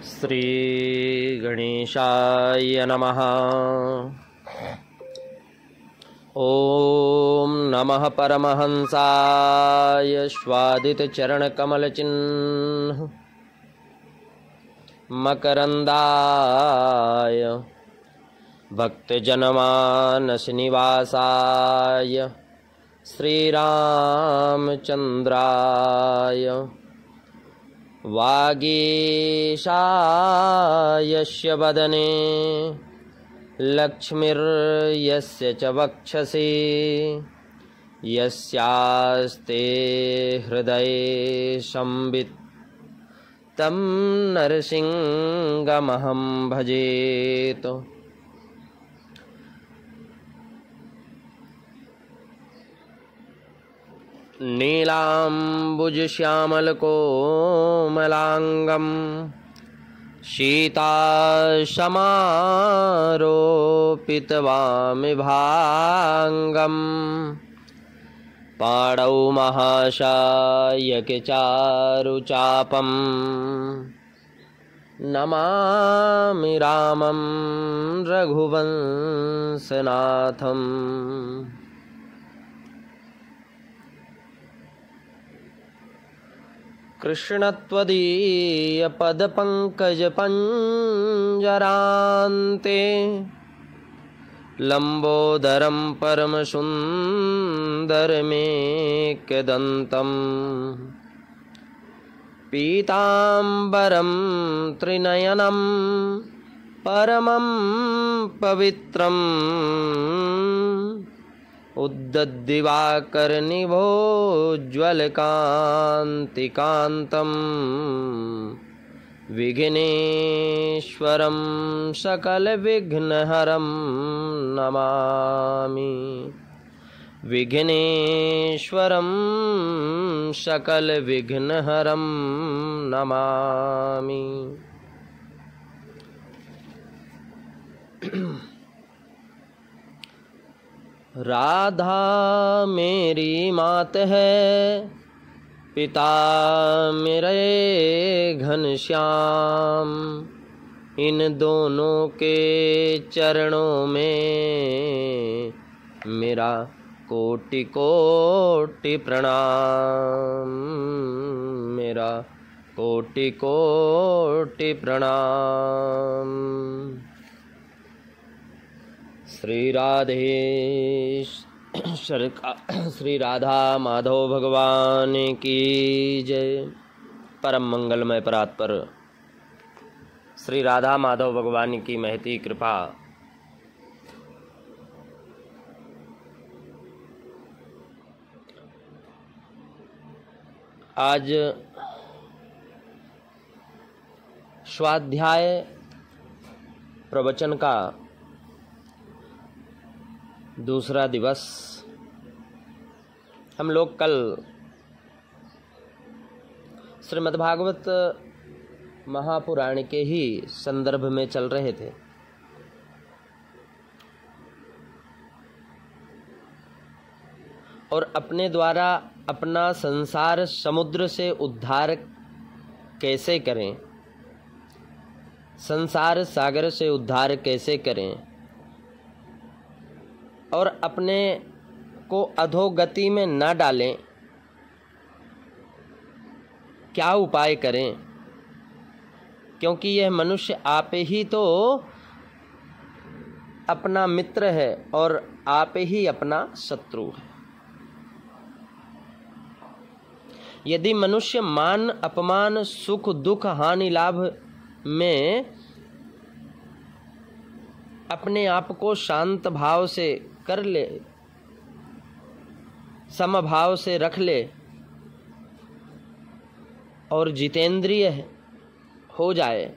श्री गणेशाय नमः। ओम नमः परमहंसाय स्वादित चरण कमल चिन्ह मकरंदाय भक्तजनमानस निवासाय श्रीरामचंद्राय वागीशायस्य वदने लक्ष्मीर्यस्य च वक्षसि यस्यास्ते हृदये संवित् तं नरसिंहमहं भजेत। नीलाम्बुजश्यामलकोमलाङ्गं सीतासमारोपितवामिभाङ्गं पाणौ महाशायकचारुचापं नमामि रामं रघुवंशनाथम्। कृष्ण त्वदीयपदपङ्कजपञ्जरान्ते लम्बोदरं परमसुन्दरमेकदन्तं पीताम्बरं त्रिनयनं परमं पवित्रम् उद्दद्दिवाकरनिभोज्ज्वलकान्तिकान्तं विघ्नेश्वरं सकलविघ्नहरं नमामि। विघ्नेश्वरं सकलविघ्नहरं नमामि। राधा मेरी मात है, पिता मेरे घनश्याम, इन दोनों के चरणों में मेरा कोटि कोटि प्रणाम, मेरा कोटि कोटि प्रणाम। श्री राधा माधव भगवान की जय। परम मंगलमय परात्पर श्री राधा माधव भगवान की महती कृपा आज स्वाध्याय प्रवचन का दूसरा दिवस। हम लोग कल श्रीमद्भागवत महापुराण के ही संदर्भ में चल रहे थे और अपने द्वारा अपना संसार समुद्र से उद्धार कैसे करें, संसार सागर से उद्धार कैसे करें और अपने को अधोगति में न डालें, क्या उपाय करें, क्योंकि यह मनुष्य आप ही तो अपना मित्र है और आप ही अपना शत्रु है। यदि मनुष्य मान अपमान सुख दुख हानि लाभ में अपने आप को शांत भाव से कर ले, समभाव से रख ले और जितेंद्रिय हो जाए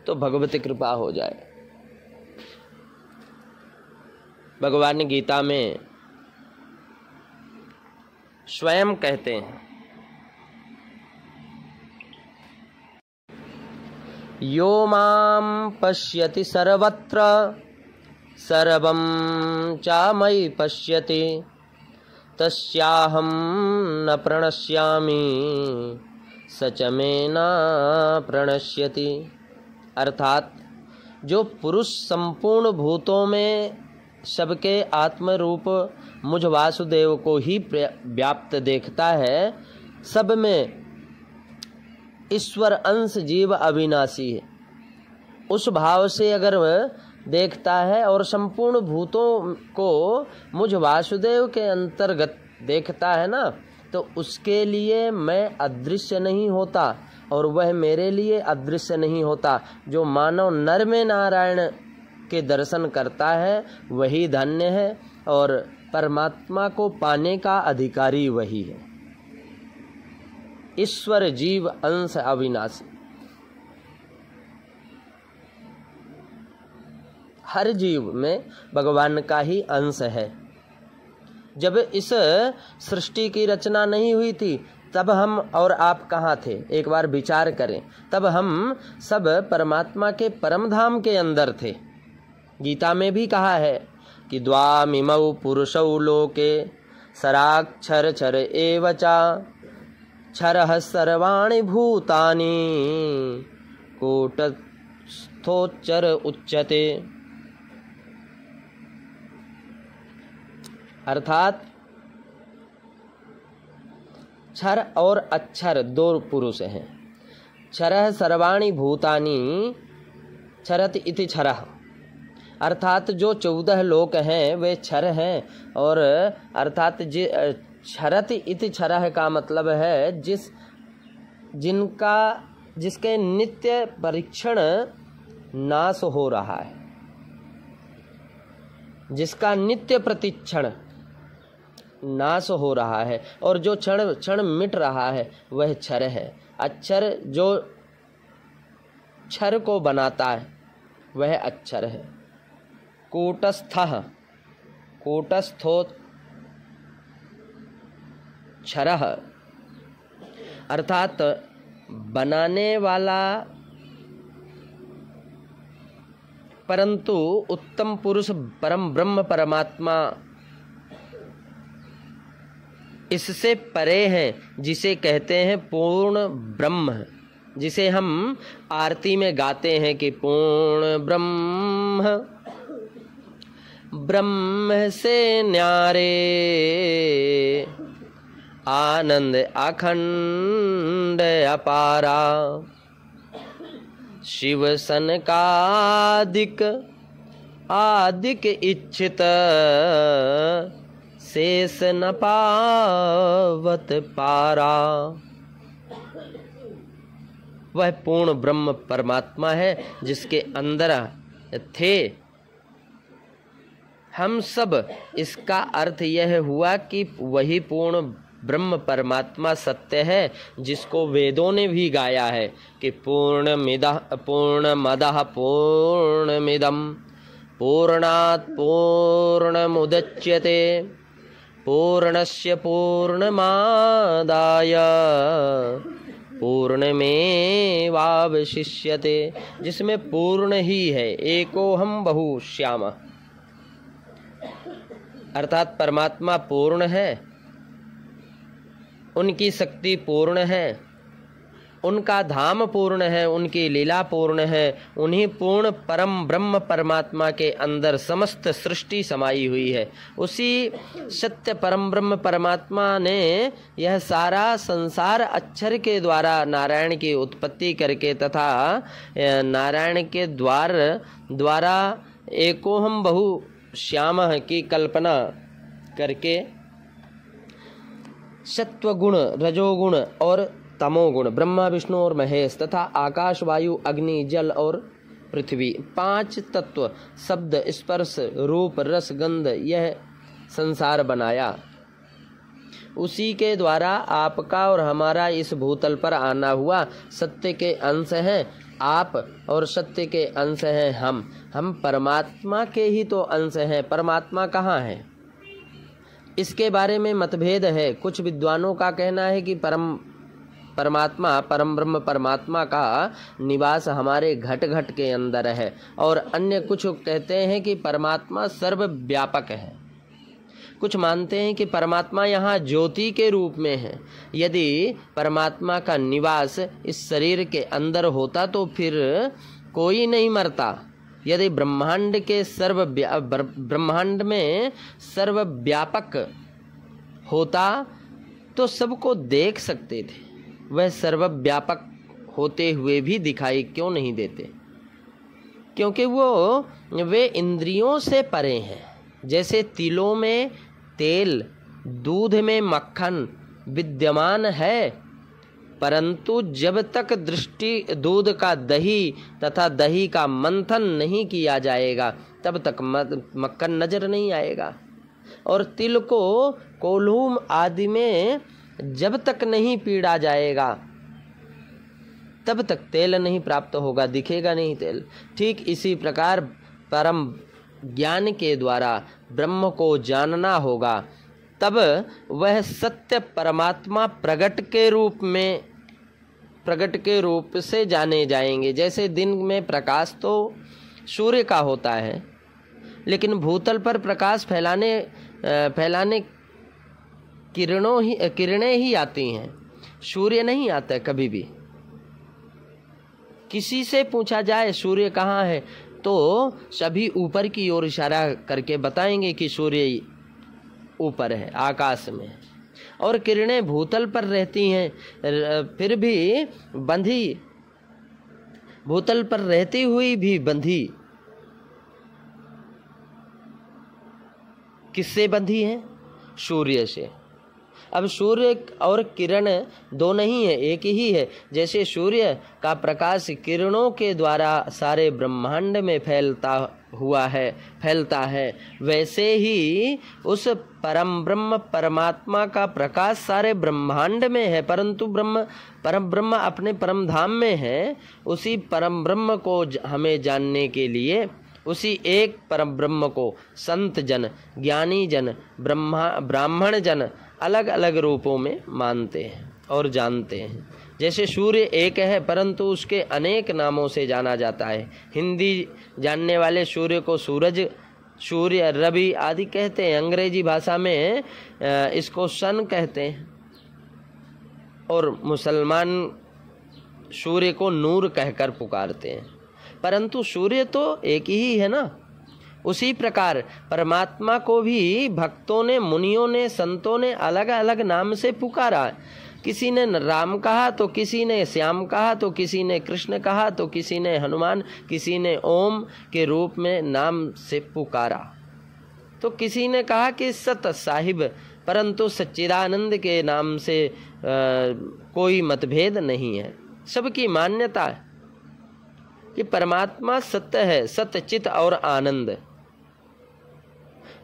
तो भगवती कृपा हो जाए। भगवान गीता में स्वयं कहते हैं, यो मां पश्यति सर्वत्र सर्वं चामयि पश्यति तस्याहं न प्रणश्यामि स च मे न प्रणश्यति। अर्थात जो पुरुष संपूर्ण भूतों में सबके आत्मरूप मुझ वासुदेव को ही व्याप्त देखता है, सब में ईश्वर अंश जीव अविनाशी है, उस भाव से अगर वह देखता है और संपूर्ण भूतों को मुझ वासुदेव के अंतर्गत देखता है ना, तो उसके लिए मैं अदृश्य नहीं होता और वह मेरे लिए अदृश्य नहीं होता। जो मानव नर में नारायण के दर्शन करता है वही धन्य है और परमात्मा को पाने का अधिकारी वही है। ईश्वर जीव अंश अविनाशी, हर जीव में भगवान का ही अंश है। जब इस सृष्टि की रचना नहीं हुई थी तब हम और आप कहाँ थे? एक बार विचार करें। तब हम सब परमात्मा के परम धाम के अंदर थे। गीता में भी कहा है कि द्वामिमौ पुरुषौ लोके सराक्षर क्षर एव चा क्षरः सर्वाणि भूतानि कूटस्थोच्चर उच्यते। अर्थात क्षर और अक्षर दो पुरुष हैं। क्षरः सर्वाणि भूतानि क्षरत इति क्षरः, अर्थात जो 14 लोक हैं वे क्षर हैं, और अर्थात क्षरत इति क्षरः का मतलब है जिसके नित्य परीक्षण नाश हो रहा है, जिसका नित्य प्रतिक्षण नाश हो रहा है, और जो क्षण क्षण मिट रहा है वह क्षर है। अक्षर जो क्षर को बनाता है वह अक्षर है। कूटस्थः कूटस्थो क्षरः, अर्थात बनाने वाला परंतु उत्तम पुरुष परम ब्रह्म परमात्मा इससे परे हैं, जिसे कहते हैं पूर्ण ब्रह्म, जिसे हम आरती में गाते हैं कि पूर्ण ब्रह्म ब्रह्म से न्यारे आनंद अखंड अपारा शिव सनकादिक आदिक इच्छित शेष न पावत पारा। वह पूर्ण ब्रह्म परमात्मा है जिसके अंदर थे हम सब। इसका अर्थ यह हुआ कि वही पूर्ण ब्रह्म परमात्मा सत्य है, जिसको वेदों ने भी गाया है कि पूर्णमदः पूर्णमिदं पूर्णात् पूर्णमुदच्यते पूर्णस्य पूर्णमादाय पूर्णमेवावशिष्यते, जिसमें पूर्ण ही है। एकोहम बहुश्याम, अर्थात परमात्मा पूर्ण है, उनकी शक्ति पूर्ण है, उनका धाम पूर्ण है, उनकी लीला पूर्ण है। उन्हीं पूर्ण परम ब्रह्म परमात्मा के अंदर समस्त सृष्टि समाई हुई है। उसी सत्य परम ब्रह्म परमात्मा ने यह सारा संसार अक्षर के द्वारा नारायण की उत्पत्ति करके तथा नारायण के द्वारा एकोहम बहु श्यामः की कल्पना करके सत्वगुण, रजोगुण और तमोगुण, ब्रह्मा विष्णु और महेश तथा आकाश वायु अग्नि जल और पृथ्वी, 5 तत्व शब्द स्पर्श रूप रस गंध यह संसार बनाया। उसी के द्वारा आपका और हमारा इस भूतल पर आना हुआ। सत्य के अंश हैं आप और सत्य के अंश हैं हम परमात्मा के ही तो अंश हैं। परमात्मा कहाँ है, इसके बारे में मतभेद है। कुछ विद्वानों का कहना है कि परमात्मा परम ब्रह्म परमात्मा का निवास हमारे घट घट के अंदर है, और अन्य कुछ कहते हैं कि परमात्मा सर्वव्यापक है। कुछ मानते हैं कि परमात्मा यहाँ ज्योति के रूप में है। यदि परमात्मा का निवास इस शरीर के अंदर होता तो फिर कोई नहीं मरता। यदि ब्रह्मांड में सर्वव्यापक होता तो सबको देख सकते थे। वह सर्वव्यापक होते हुए भी दिखाई क्यों नहीं देते? क्योंकि वे इंद्रियों से परे हैं। जैसे तिलों में तेल, दूध में मक्खन विद्यमान है, परंतु जब तक दूध का दही तथा दही का मंथन नहीं किया जाएगा तब तक मक्खन नजर नहीं आएगा। और तिल को कोल्हूम आदि में जब तक नहीं पीड़ा जाएगा तब तक तेल नहीं प्राप्त होगा, दिखेगा नहीं तेल। ठीक इसी प्रकार परम ज्ञान के द्वारा ब्रह्म को जानना होगा, तब वह सत्य परमात्मा प्रकट के रूप से जाने जाएंगे। जैसे दिन में प्रकाश तो सूर्य का होता है, लेकिन भूतल पर प्रकाश फैलाने किरणें ही आती हैं, सूर्य नहीं आता कभी भी। किसी से पूछा जाए सूर्य कहाँ है तो सभी ऊपर की ओर इशारा करके बताएंगे कि सूर्य ऊपर है, आकाश में। और किरणें भूतल पर रहती हैं, फिर भी बंधी, भूतल पर रहती हुई भी बंधी। किससे बंधी है? सूर्य से। अब सूर्य और किरण दो नहीं है, एक ही है। जैसे सूर्य का प्रकाश किरणों के द्वारा सारे ब्रह्मांड में फैलता है, वैसे ही उस परम ब्रह्म परमात्मा का प्रकाश सारे ब्रह्मांड में है, परंतु परम ब्रह्म अपने परम धाम में है। उसी परम ब्रह्म को हमें जानने के लिए उसी एक परम ब्रह्म को संत जन, ज्ञानी जन, ब्राह्मण जन अलग अलग रूपों में मानते हैं और जानते हैं। जैसे सूर्य एक है परंतु उसके अनेक नामों से जाना जाता है। हिंदी जानने वाले सूर्य को सूरज, सूर्य, रवि आदि कहते हैं। अंग्रेजी भाषा में इसको सन कहते हैं, और मुसलमान सूर्य को नूर कहकर पुकारते हैं। परंतु सूर्य तो एक ही है ना। उसी प्रकार परमात्मा को भी भक्तों ने, मुनियों ने, संतों ने अलग अलग नाम से पुकारा। किसी ने राम कहा तो किसी ने श्याम कहा तो किसी ने कृष्ण कहा तो किसी ने हनुमान, किसी ने ओम के रूप में नाम से पुकारा, तो किसी ने कहा कि सत साहिब, परंतु सच्चिदानंद के नाम से कोई मतभेद नहीं है। सबकी मान्यता है कि परमात्मा सत्य है, सत्य, चित और आनंद।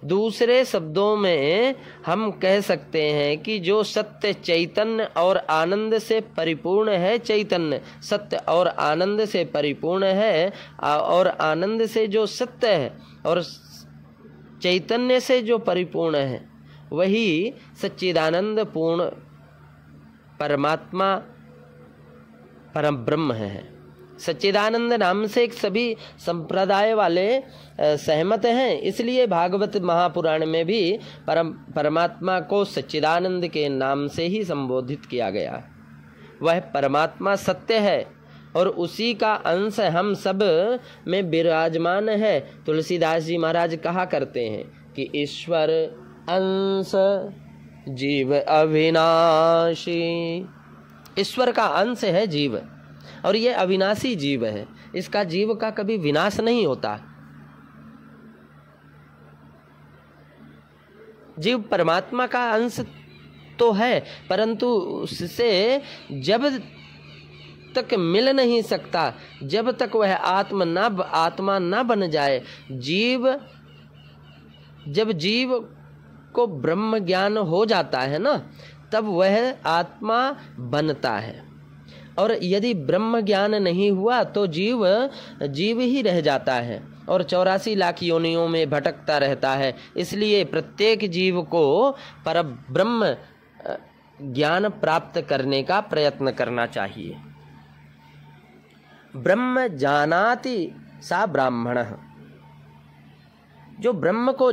दूसरे शब्दों में हम कह सकते हैं कि जो सत्य, चैतन्य और आनंद से परिपूर्ण है, चैतन्य सत्य और आनंद से परिपूर्ण है, और आनंद से जो सत्य है और चैतन्य से जो परिपूर्ण है, वही सच्चिदानंद पूर्ण परमात्मा परम ब्रह्म है। सच्चिदानंद नाम से सभी संप्रदाय वाले सहमत हैं। इसलिए भागवत महापुराण में भी परमात्मा को सच्चिदानंद के नाम से ही संबोधित किया गया। वह परमात्मा सत्य है और उसी का अंश हम सब में विराजमान है। तुलसीदास जी महाराज कहा करते हैं कि ईश्वर अंश जीव अविनाशी। ईश्वर का अंश है जीव, और ये अविनाशी जीव है। इसका जीव का कभी विनाश नहीं होता। जीव परमात्मा का अंश तो है, परंतु उससे जब तक मिल नहीं सकता, जब तक वह आत्मा न बन जाए, जब जीव को ब्रह्म ज्ञान हो जाता है ना, तब वह आत्मा बनता है। और यदि ब्रह्म ज्ञान नहीं हुआ तो जीव ही रह जाता है और 84 लाख योनियों में भटकता रहता है। इसलिए प्रत्येक जीव को परब्रह्म ज्ञान प्राप्त करने का प्रयत्न करना चाहिए। ब्रह्म जानाति सा ब्राह्मणः। जो ब्रह्म को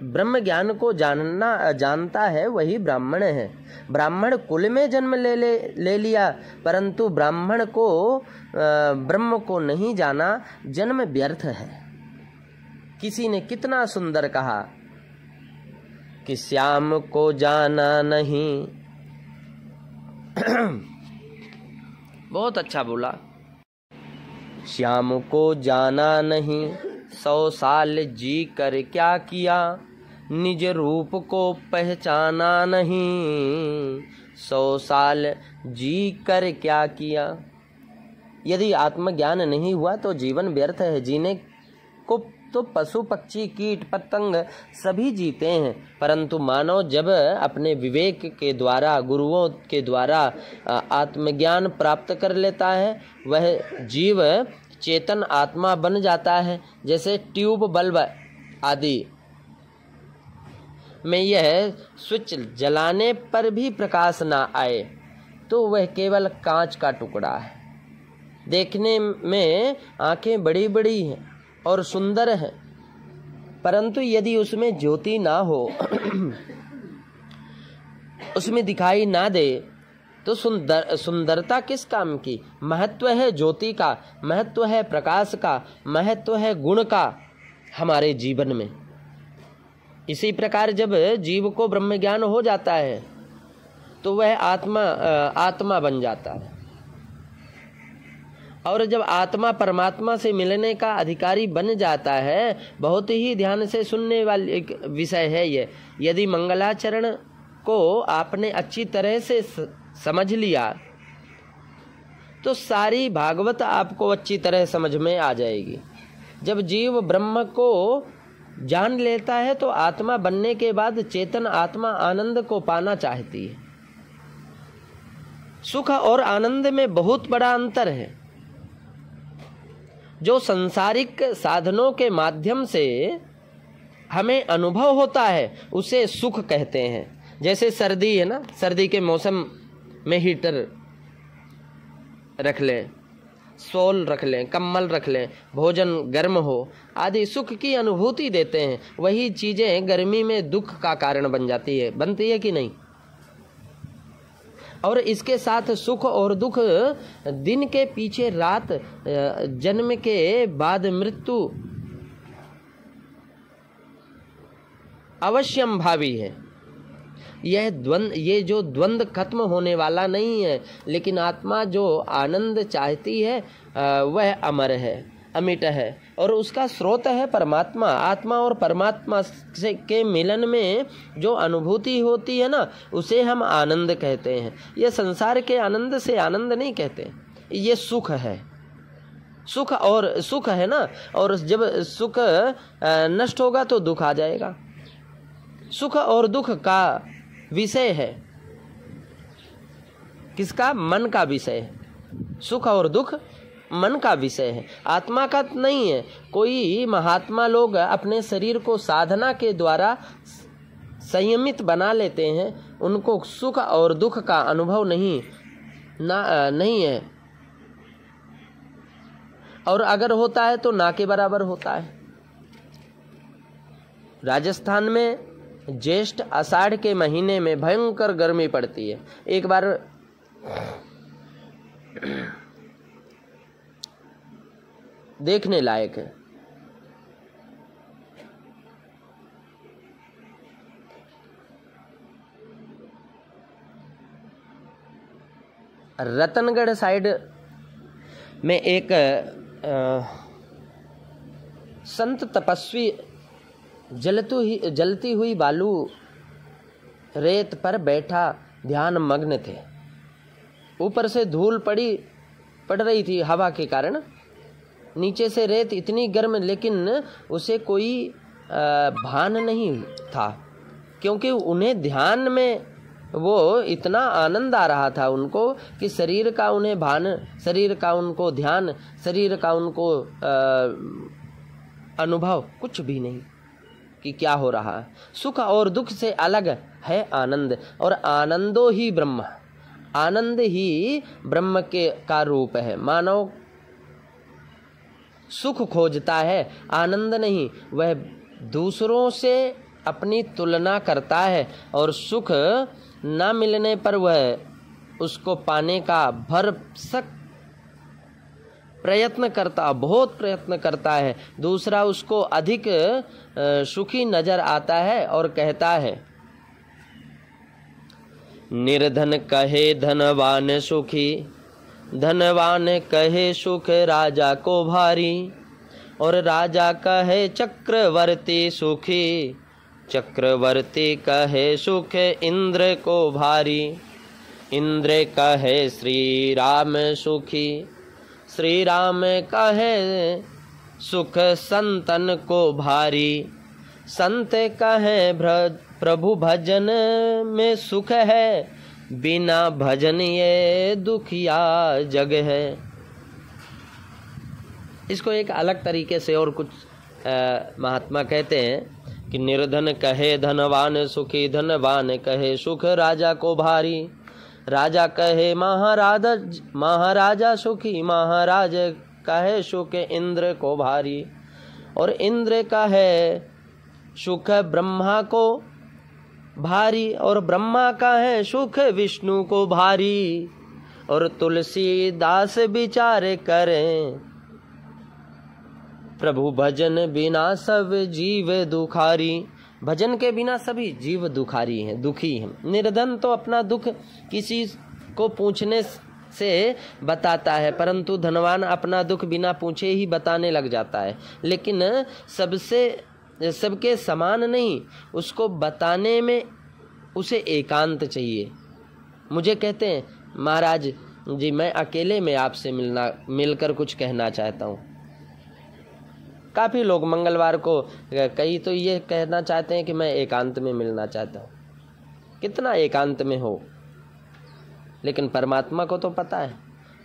ब्रह्म ज्ञान को जानता है वही ब्राह्मण है। ब्राह्मण कुल में जन्म ले लिया, परंतु ब्राह्मण को ब्रह्म को नहीं जाना, जन्म व्यर्थ है। किसी ने कितना सुंदर कहा कि श्याम को जाना नहीं। बहुत अच्छा बोला। श्याम को जाना नहीं, 100 साल जी कर क्या किया, निज रूप को पहचाना नहीं। 100 साल जी कर क्या किया। यदि आत्मज्ञान नहीं हुआ तो जीवन व्यर्थ है। जीने को तो पशु पक्षी कीट पतंग सभी जीते हैं, परंतु मानव जब अपने विवेक के द्वारा, गुरुओं के द्वारा आत्मज्ञान प्राप्त कर लेता है, वह जीव चेतन आत्मा बन जाता है। जैसे ट्यूब बल्ब आदि में यह स्विच जलाने पर भी प्रकाश ना आए तो वह केवल कांच का टुकड़ा है। देखने में आंखें बड़ी बड़ी हैं और सुंदर है, परंतु यदि उसमें ज्योति ना हो, उसमें दिखाई ना दे, तो सुंदरता किस काम की। महत्व है ज्योति का, महत्व है प्रकाश का, महत्व है गुण का हमारे जीवन में। इसी प्रकार जब जीव को ब्रह्म ज्ञान हो जाता है तो वह आत्मा बन जाता है। और जब आत्मा परमात्मा से मिलने का अधिकारी बन जाता है, बहुत ही ध्यान से सुनने वाली एक विषय है ये। यदि मंगलाचरण को आपने अच्छी तरह से समझ लिया तो सारी भागवत आपको अच्छी तरह समझ में आ जाएगी। जब जीव ब्रह्म को जान लेता है तो आत्मा बनने के बाद चेतन आत्मा आनंद को पाना चाहती है। सुख और आनंद में बहुत बड़ा अंतर है। जो सांसारिक साधनों के माध्यम से हमें अनुभव होता है उसे सुख कहते हैं। जैसे सर्दी है ना, सर्दी के मौसम में हीटर रख लें, शॉल रख लें, कम्बल रख लें, भोजन गर्म हो आदि सुख की अनुभूति देते हैं। वही चीजें गर्मी में दुख का कारण बनती है कि नहीं। और इसके साथ सुख और दुख दिन के पीछे रात, जन्म के बाद मृत्यु अवश्यम भावी है। ये जो द्वंद्व खत्म होने वाला नहीं है, लेकिन आत्मा जो आनंद चाहती है वह अमर है, अमिट है, और उसका स्रोत है परमात्मा। आत्मा और परमात्मा से के मिलन में जो अनुभूति होती है ना, उसे हम आनंद कहते हैं। ये संसार के आनंद से आनंद नहीं कहते, ये सुख है। सुख है ना, और जब सुख नष्ट होगा तो दुख आ जाएगा। सुख और दुख का विषय है किसका? मन का विषय है। सुख और दुख मन का विषय है, आत्मा का नहीं है। कोई महात्मा लोग अपने शरीर को साधना के द्वारा संयमित बना लेते हैं, उनको सुख और दुख का अनुभव नहीं है, और अगर होता है तो ना के बराबर होता है। राजस्थान में ज्येष्ठ आषाढ़ के महीने में भयंकर गर्मी पड़ती है। एक बार देखने लायक है। रतनगढ़ साइड में एक संत तपस्वी जलती हुई बालू रेत पर बैठा ध्यान मग्न थे। ऊपर से धूल पड़ रही थी हवा के कारण। नीचे से रेत इतनी गर्म, लेकिन उसे कोई भान नहीं था, क्योंकि उन्हें ध्यान में वो इतना आनंद आ रहा था उनको कि शरीर का उन्हें भान, शरीर का उनको ध्यान, शरीर का उनको अनुभव कुछ भी नहीं कि क्या हो रहा है। सुख और दुख से अलग है आनंद, और आनंदो ही ब्रह्म, आनंद ही ब्रह्म का रूप है। मानव सुख खोजता है, आनंद नहीं। वह दूसरों से अपनी तुलना करता है और सुख न मिलने पर वह उसको पाने का भरसक प्रयत्न करता, बहुत प्रयत्न करता है। दूसरा उसको अधिक सुखी नजर आता है और कहता है, निर्धन कहे धनवान सुखी, धनवान कहे सुख राजा को भारी, और राजा कहे चक्रवर्ती सुखी, चक्रवर्ती कहे सुख इंद्र को भारी, इंद्र कहे श्री राम सुखी, श्री राम कहे सुख संतन को भारी, संत कहे प्रभु भजन में सुख है, बिना भजन ये दुखिया जग है। इसको एक अलग तरीके से और कुछ महात्मा कहते हैं कि निर्धन कहे धनवान सुखी, धनवान कहे सुख राजा को भारी, राजा कहे महाराजा सुखी, महाराज कहे सुख इंद्र को भारी, और इंद्र कहे सुख ब्रह्मा को भारी, और ब्रह्मा कहे सुख विष्णु को भारी, और तुलसीदास विचार करें प्रभु भजन बिना सब जीव दुखारी। भजन के बिना सभी जीव दुखारी हैं, दुखी हैं। निर्धन तो अपना दुख किसी को पूछने से बताता है, परंतु धनवान अपना दुख बिना पूछे ही बताने लग जाता है। लेकिन सबके समान नहीं, उसको बताने में उसे एकांत चाहिए। मुझे कहते हैं महाराज जी मैं अकेले में आपसे मिलकर कुछ कहना चाहता हूँ। काफ़ी लोग मंगलवार को कई तो ये कहना चाहते हैं कि मैं एकांत में मिलना चाहता हूँ। कितना एकांत में हो, लेकिन परमात्मा को तो पता है।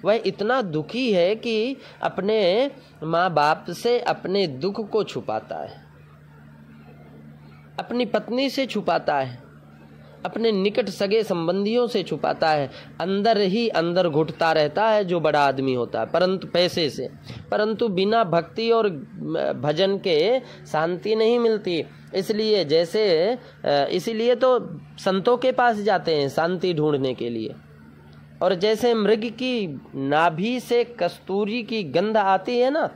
वह इतना दुखी है कि अपने माँ बाप से अपने दुख को छुपाता है, अपनी पत्नी से छुपाता है, अपने निकट सगे संबंधियों से छुपाता है, अंदर ही अंदर घुटता रहता है जो बड़ा आदमी होता है, परंतु पैसे से। परंतु बिना भक्ति और भजन के शांति नहीं मिलती। इसीलिए तो संतों के पास जाते हैं शांति ढूंढने के लिए। और जैसे मृग की नाभि से कस्तूरी की गंध आती है ना,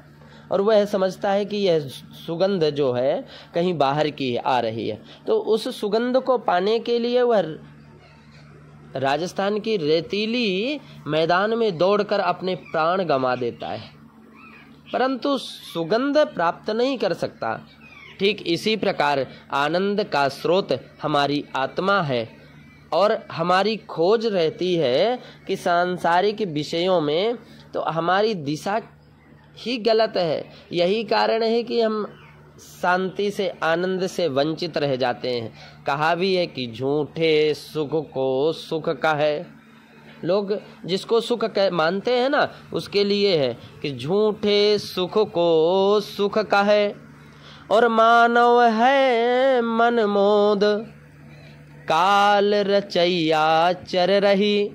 और वह समझता है कि यह सुगंध जो है कहीं बाहर की आ रही है, तो उस सुगंध को पाने के लिए वह राजस्थान की रेतीली मैदान में दौड़कर अपने प्राण गंवा देता है, परंतु सुगंध प्राप्त नहीं कर सकता। ठीक इसी प्रकार आनंद का स्रोत हमारी आत्मा है, और हमारी खोज रहती है कि सांसारिक विषयों में तो हमारी दिशा ही गलत है। यही कारण है कि हम शांति से, आनंद से वंचित रह जाते हैं। कहा भी है कि झूठे सुख को सुख का है। लोग जिसको सुख मानते हैं ना, उसके लिए है कि झूठे सुख को सुख का है, और मानव है मनमोद, काल रचैया चर रही,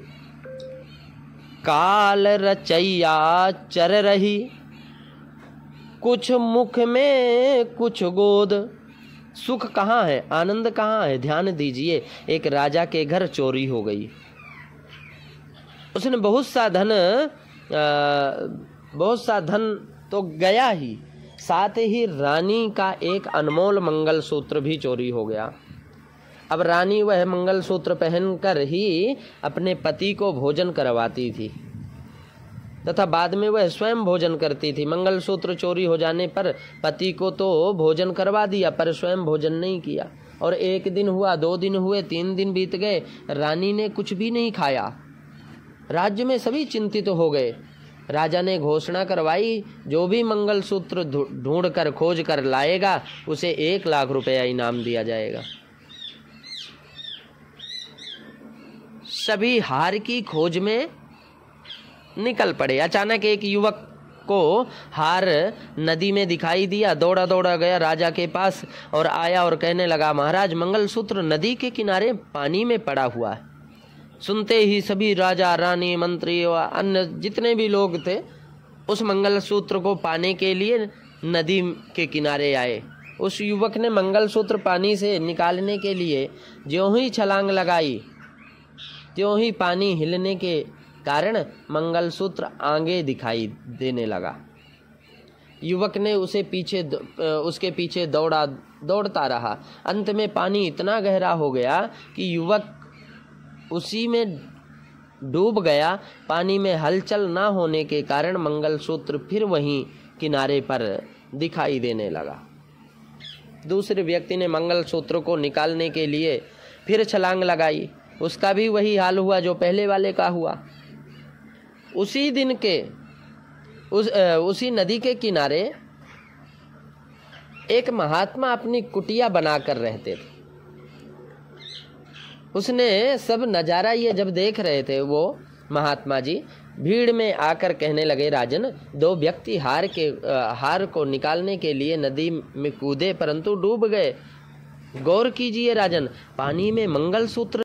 काल रचैया चर रही, कुछ मुख में कुछ गोद। सुख कहाँ है, आनंद कहाँ है? ध्यान दीजिए, एक राजा के घर चोरी हो गई। उसने बहुत सा धन तो गया ही, साथ ही रानी का एक अनमोल मंगलसूत्र भी चोरी हो गया। अब रानी वह मंगलसूत्र पहनकर ही अपने पति को भोजन करवाती थी तथा बाद में वह स्वयं भोजन करती थी। मंगलसूत्र चोरी हो जाने पर पति को तो भोजन करवा दिया, पर स्वयं भोजन नहीं किया। और 1 दिन हुआ, 2 दिन हुए, 3 दिन बीत गए, रानी ने कुछ भी नहीं खाया। राज्य में सभी चिंतित हो गए। राजा ने घोषणा करवाई, जो भी मंगलसूत्र ढूंढ कर खोज कर लाएगा उसे 1 लाख रुपया इनाम दिया जाएगा। सभी हार की खोज में निकल पड़े। अचानक एक युवक को हार नदी में दिखाई दिया, दौड़ा दौड़ा गया राजा के पास और आया और कहने लगा, महाराज मंगलसूत्र नदी के किनारे पानी में पड़ा हुआ है। सुनते ही सभी राजा, रानी, मंत्री व अन्य जितने भी लोग थे उस मंगलसूत्र को पाने के लिए नदी के किनारे आए। उस युवक ने मंगलसूत्र पानी से निकालने के लिए ज्यों ही छलांग लगाई, त्यों ही पानी हिलने के कारण मंगलसूत्र आगे दिखाई देने लगा। युवक ने उसके पीछे दौड़ता रहा। अंत में पानी इतना गहरा हो गया कि युवक उसी में डूब गया। पानी में हलचल न होने के कारण मंगलसूत्र फिर वहीं किनारे पर दिखाई देने लगा। दूसरे व्यक्ति ने मंगलसूत्र को निकालने के लिए फिर छलांग लगाई। उसका भी वही हाल हुआ जो पहले वाले का हुआ। उसी दिन के उसी नदी के किनारे एक महात्मा अपनी कुटिया बनाकर रहते थे। उसने सब नज़ारा ये जब देख रहे थे, वो महात्मा जी भीड़ में आकर कहने लगे, राजन, दो व्यक्ति हार को निकालने के लिए नदी में कूदे परंतु डूब गए। गौर कीजिए राजन, पानी में मंगलसूत्र